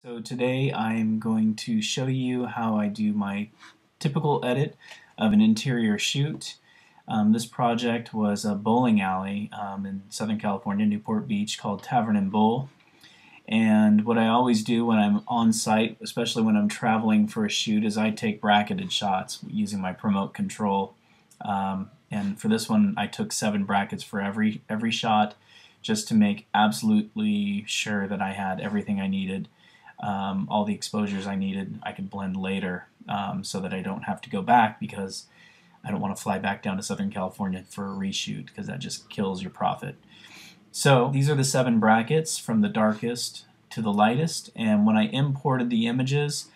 So today I'm going to show you how I do my typical edit of an interior shoot. This project was a bowling alley in Southern California, Newport Beach, called Tavern and Bowl. And what I always do when I'm on site, especially when I'm traveling for a shoot, is I take bracketed shots using my Promote control. And for this one I took 7 brackets for every shot, just to make absolutely sure that I had everything I needed. All the exposures I needed I could blend later, so that I don't have to go back, because I don't want to fly back down to Southern California for a reshoot, because that just kills your profit. So these are the 7 brackets from the darkest to the lightest, and when I imported the images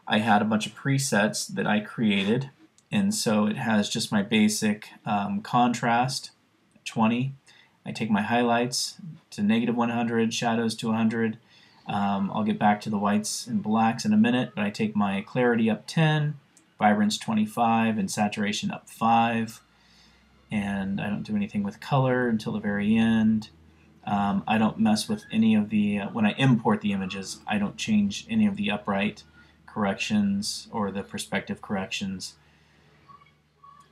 I had a bunch of presets that I created, and so it has just my basic contrast 20. I take my highlights to -100, shadows to 100. I'll get back to the whites and blacks in a minute, but I take my clarity up 10, vibrance 25, and saturation up 5. And I don't do anything with color until the very end. I don't mess with any of the, when I import the images, I don't change any of the upright corrections or the perspective corrections.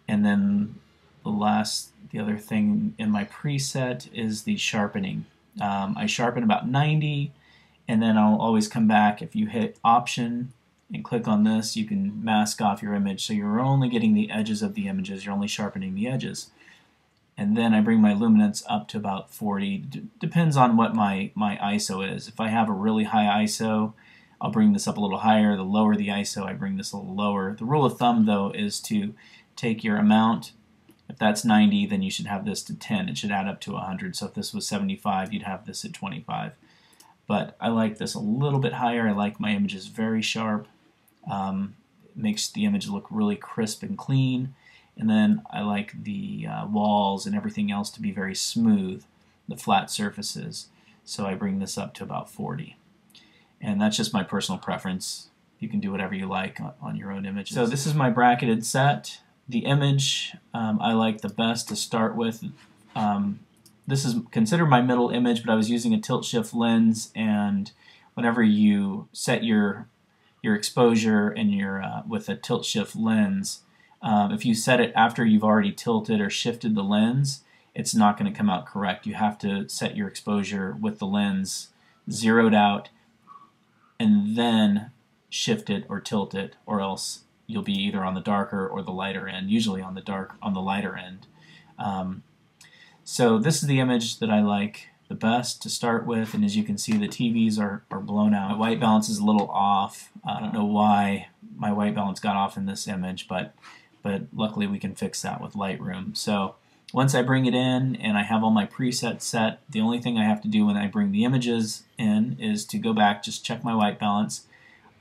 And then the other thing in my preset is the sharpening. I sharpen about 90. And then I'll always come back. If you hit Option and click on this, you can mask off your image, so you're only getting the edges of the images, you're only sharpening the edges. And then I bring my luminance up to about 40. Depends on what my ISO is. If I have a really high ISO, I'll bring this up a little higher. The lower the ISO, I bring this a little lower. The rule of thumb, though, is to take your amount. If that's 90, then you should have this to 10. It should add up to 100. So if this was 75, you'd have this at 25. But I like this a little bit higher. I like my images very sharp. It makes the image look really crisp and clean. And then I like the walls and everything else to be very smooth, the flat surfaces. So I bring this up to about 40. And that's just my personal preference. You can do whatever you like on your own images. So this is my bracketed set. The image I like the best to start with. This is considered my middle image, but I was using a tilt-shift lens, and whenever you set your exposure and with a tilt-shift lens, if you set it after you've already tilted or shifted the lens, it's not going to come out correct. You have to set your exposure with the lens zeroed out and then shift it or tilt it, or else you'll be either on the darker or the lighter end, usually on the lighter end. So this is the image that I like the best to start with, and as you can see, the TVs are blown out. My white balance is a little off. I don't know why my white balance got off in this image, but luckily we can fix that with Lightroom. So once I bring it in and I have all my presets set, the only thing I have to do when I bring the images in is to go back, just check my white balance.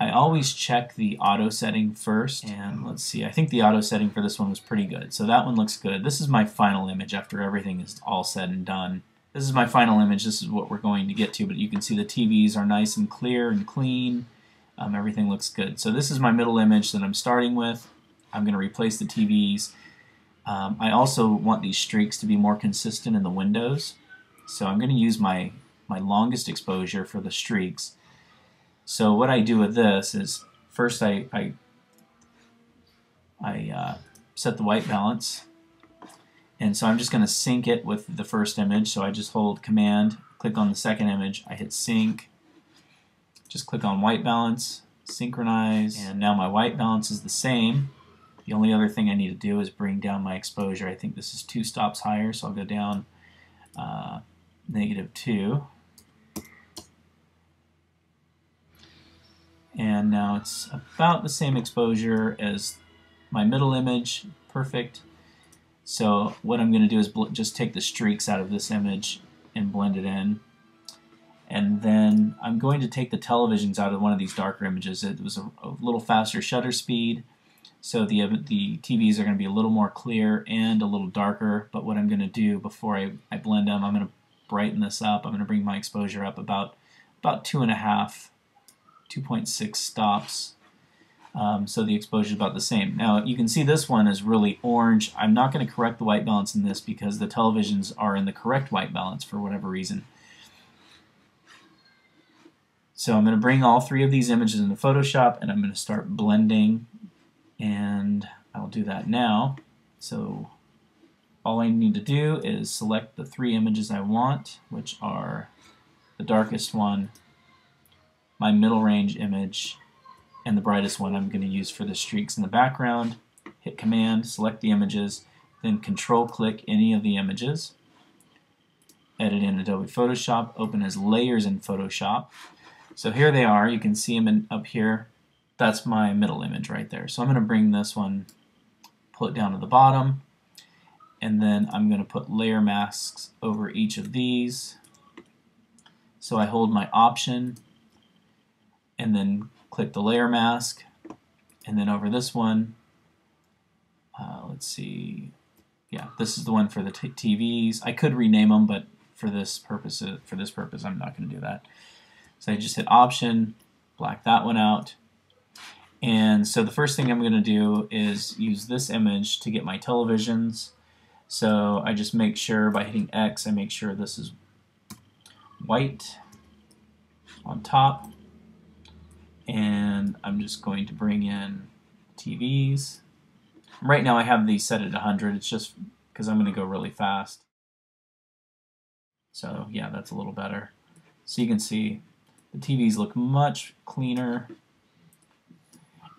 I always check the auto setting first, and let's see, I think the auto setting for this one was pretty good, so that one looks good. This is my final image after everything is all said and done. This is my final image. This is what we're going to get to, but you can see the TVs are nice and clear and clean. Everything looks good. So this is my middle image that I'm starting with. I'm going to replace the TVs. I also want these streaks to be more consistent in the windows, so I'm going to use my longest exposure for the streaks. So what I do with this is, first I set the white balance, and so I'm just going to sync it with the first image. So I just hold Command, click on the second image, I hit Sync, just click on white balance, synchronize, and now my white balance is the same. The only other thing I need to do is bring down my exposure. I think this is 2 stops higher, so I'll go down -2. And now it's about the same exposure as my middle image. Perfect. So what I'm going to do is just take the streaks out of this image and blend it in. And then I'm going to take the televisions out of one of these darker images. It was a little faster shutter speed, so the TVs are going to be a little more clear and a little darker. But what I'm going to do before I blend them, I'm going to brighten this up. I'm going to bring my exposure up about 2.6 stops, so the exposure is about the same. Now you can see this one is really orange. I'm not going to correct the white balance in this because the televisions are in the correct white balance for whatever reason. So I'm going to bring all three of these images into Photoshop and I'm going to start blending, and I'll do that now. So all I need to do is select the three images I want, which are the darkest one, my middle range image, and the brightest one I'm going to use for the streaks in the background. Hit Command, select the images, then Control click any of the images. Edit in Adobe Photoshop, open as layers in Photoshop. So here they are, you can see them up here. That's my middle image right there. So I'm going to bring this one, pull it down to the bottom, and then I'm going to put layer masks over each of these. So I hold my Option and then click the layer mask, and then over this one, let's see, yeah, this is the one for the TVs. I could rename them, but for this purpose, I'm not going to do that. So I just hit Option, black that one out. And so the first thing I'm going to do is use this image to get my televisions. So I just make sure by hitting X, I make sure this is white on top. And I'm just going to bring in TVs. Right now I have these set at 100. It's just because I'm going to go really fast. So yeah, that's a little better. So you can see the TVs look much cleaner.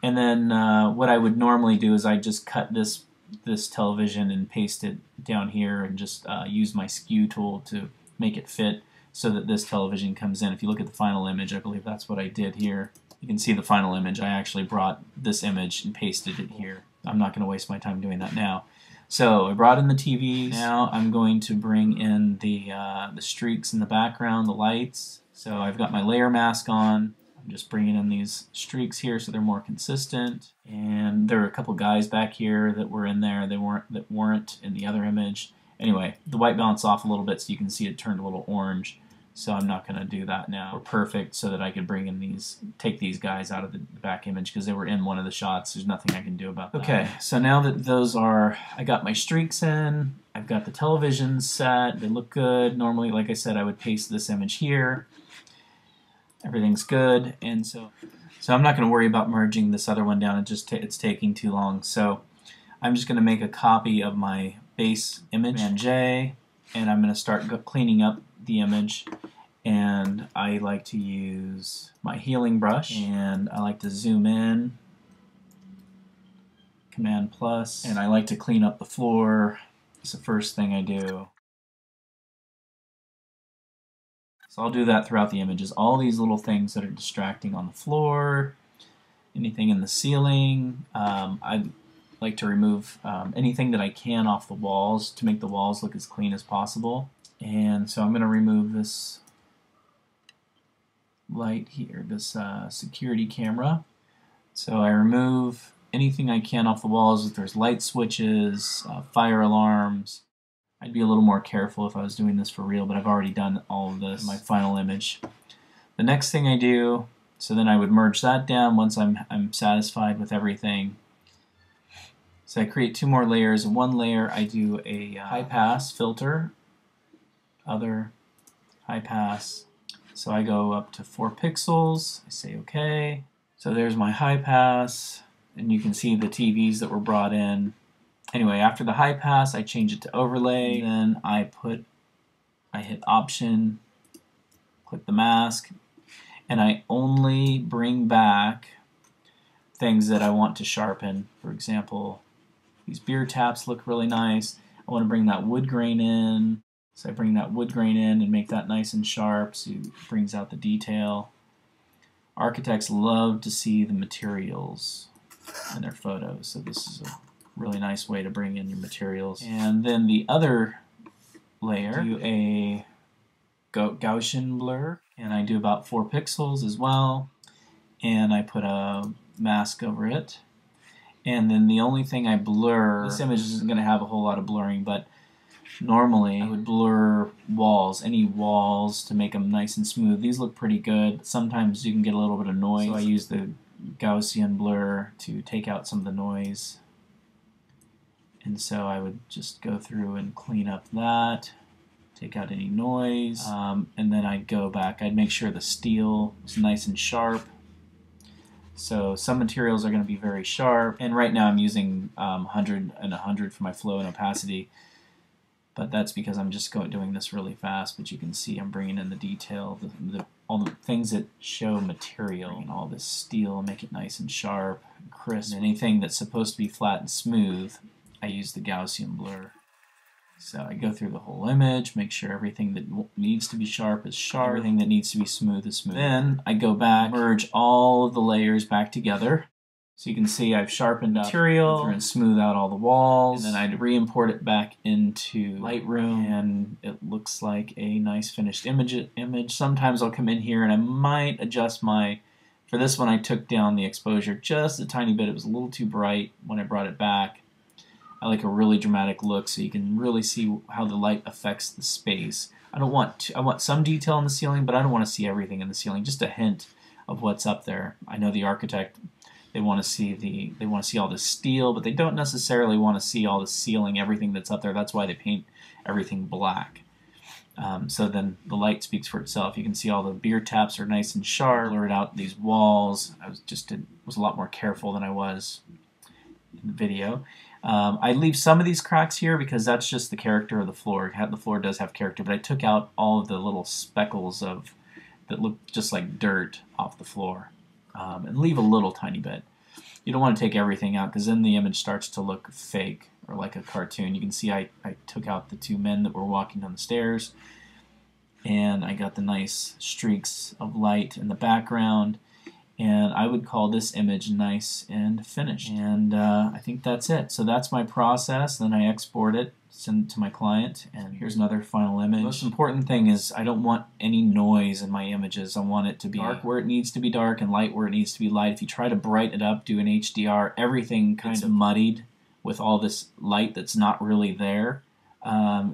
And then what I would normally do is I just cut this television and paste it down here and just use my skew tool to make it fit so that this television comes in. If you look at the final image, I believe that's what I did here. You can see the final image. I actually brought this image and pasted it here. I'm not going to waste my time doing that now. So I brought in the TVs. Now I'm going to bring in the streaks in the background, the lights. So I've got my layer mask on. I'm just bringing in these streaks here so they're more consistent. And there are a couple guys back here that were in there that weren't in the other image. Anyway, the white balance off a little bit so you can see it turned a little orange. So I'm not going to do that now. We're perfect so that I could bring in take these guys out of the back image because they were in one of the shots. There's nothing I can do about that. Okay, so now that I got my streaks in, I've got the televisions set, they look good. Normally, like I said, I would paste this image here. Everything's good, and so I'm not going to worry about merging this other one down. It's taking too long. So I'm just going to make a copy of my base image, Command J, and I'm going to start cleaning up the image. And I like to use my healing brush, and I like to zoom in, Command plus, and I like to clean up the floor. It's the first thing I do. So I'll do that throughout the images. All these little things that are distracting on the floor, anything in the ceiling. I like to remove anything that I can off the walls to make the walls look as clean as possible. And so I'm going to remove this light here, this security camera. So I remove anything I can off the walls. If there's light switches, fire alarms. I'd be a little more careful if I was doing this for real, but I've already done all of this in my final image. The next thing I do, so then I would merge that down once I'm satisfied with everything. So I create two more layers. In one layer I do a high pass filter, other high pass. So I go up to 4 pixels, I say OK. So there's my high pass, and you can see the TVs that were brought in. Anyway, after the high pass, I change it to overlay, then I hit Option, click the mask, and I only bring back things that I want to sharpen. For example, these beer taps look really nice. I want to bring that wood grain in. So I bring that wood grain in and make that nice and sharp so it brings out the detail. Architects love to see the materials in their photos, so this is a really nice way to bring in your materials. And then the other layer, do a Gaussian blur, and I do about 4 pixels as well, and I put a mask over it. And then the only thing I blur, this image isn't going to have a whole lot of blurring, but normally I would blur walls, any walls, to make them nice and smooth. These look pretty good. Sometimes you can get a little bit of noise, so I use the Gaussian blur to take out some of the noise. And so I would just go through and clean up that. take out any noise, and then I'd go back. I'd make sure the steel is nice and sharp. So some materials are going to be very sharp, and right now I'm using 100 and 100 for my flow and opacity, but that's because I'm just doing this really fast. But you can see I'm bringing in the detail, all the things that show material, and all this steel, make it nice and sharp and crisp. And anything that's supposed to be flat and smooth, I use the Gaussian blur. So I go through the whole image, make sure everything that needs to be sharp is sharp, everything that needs to be smooth is smooth. Then I go back, merge all of the layers back together. So you can see I've sharpened up material and smooth out all the walls, and then I'd re-import it back into Lightroom, and it looks like a nice finished image. Sometimes I'll come in here and I might adjust for this one I took down the exposure just a tiny bit. It was a little too bright when I brought it back. I like a really dramatic look so you can really see how the light affects the space. I want some detail in the ceiling, but I don't want to see everything in the ceiling, just a hint of what's up there. I know the architect, they want to see all the steel, but they don't necessarily want to see all the ceiling, everything that's up there. That's why they paint everything black. So then the light speaks for itself. You can see all the beer taps are nice and sharp. Blurred out these walls. I was a lot more careful than I was in the video. I leave some of these cracks here because that's just the character of the floor. The floor does have character, but I took out all of the little speckles that look just like dirt off the floor, and leave a little tiny bit. You don't want to take everything out because then the image starts to look fake or like a cartoon. You can see I took out the two men that were walking down the stairs, and I got the nice streaks of light in the background. And I would call this image nice and finished. And I think that's it. So that's my process. Then I export it, send it to my client, and here's another final image. The most important thing is I don't want any noise in my images. I want it to be dark where it needs to be dark and light where it needs to be light. If you try to brighten it up, do an HDR, everything kind of muddied with all this light that's not really there.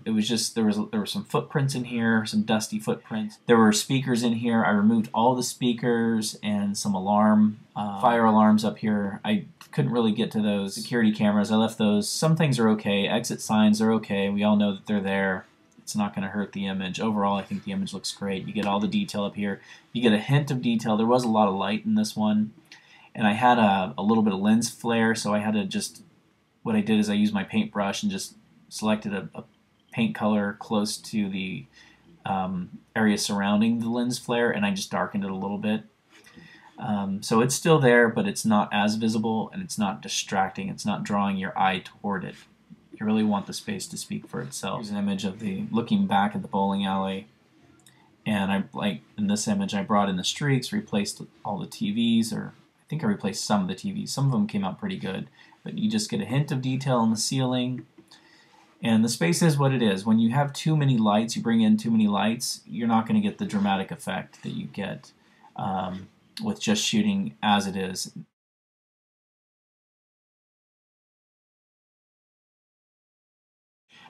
It was just there were some footprints in here, some dusty footprints. There were speakers in here. I removed all the speakers and some fire alarms up here. I couldn't really get to those. Security cameras, I left those. Some things are okay. Exit signs are okay. We all know that they're there. It's not going to hurt the image. Overall, I think the image looks great. You get all the detail up here. You get a hint of detail. There was a lot of light in this one, and I had a little bit of lens flare, so I had to what I did is I used my paintbrush and just selected a paint color close to the area surrounding the lens flare, and I just darkened it a little bit. So it's still there, but it's not as visible, and it's not distracting. It's not drawing your eye toward it. You really want the space to speak for itself. Here's an image of looking back at the bowling alley, and in this image I brought in the streaks, replaced all the TVs, or I think I replaced some of the TVs. Some of them came out pretty good, but you just get a hint of detail in the ceiling. And the space is what it is. When you have too many lights, you bring in too many lights, you're not going to get the dramatic effect that you get with just shooting as it is.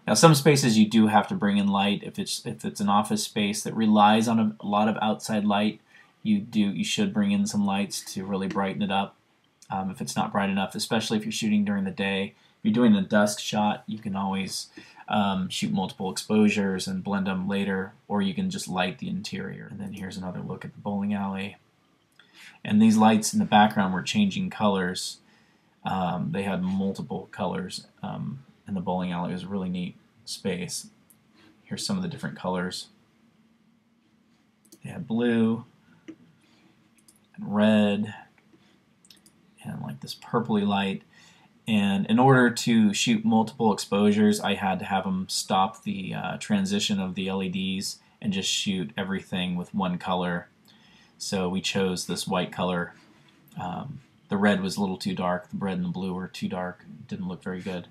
Now, some spaces you do have to bring in light. If it's an office space that relies on a lot of outside light, you should bring in some lights to really brighten it up. If it's not bright enough, especially if you're shooting during the day. If you're doing a dusk shot, you can always shoot multiple exposures and blend them later, or you can just light the interior. And then here's another look at the bowling alley. And these lights in the background were changing colors. They had multiple colors in the bowling alley. It was a really neat space. Here's some of the different colors. They had blue and red and like this purpley light. And in order to shoot multiple exposures, I had to have them stop the transition of the LEDs and just shoot everything with one color. So we chose this white color. The red was a little too dark. The red and the blue were too dark. It didn't look very good.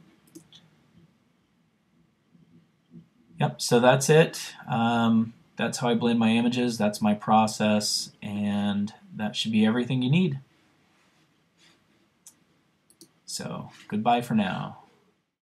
Yep, so that's it. That's how I blend my images. That's my process. And that should be everything you need. So, goodbye for now.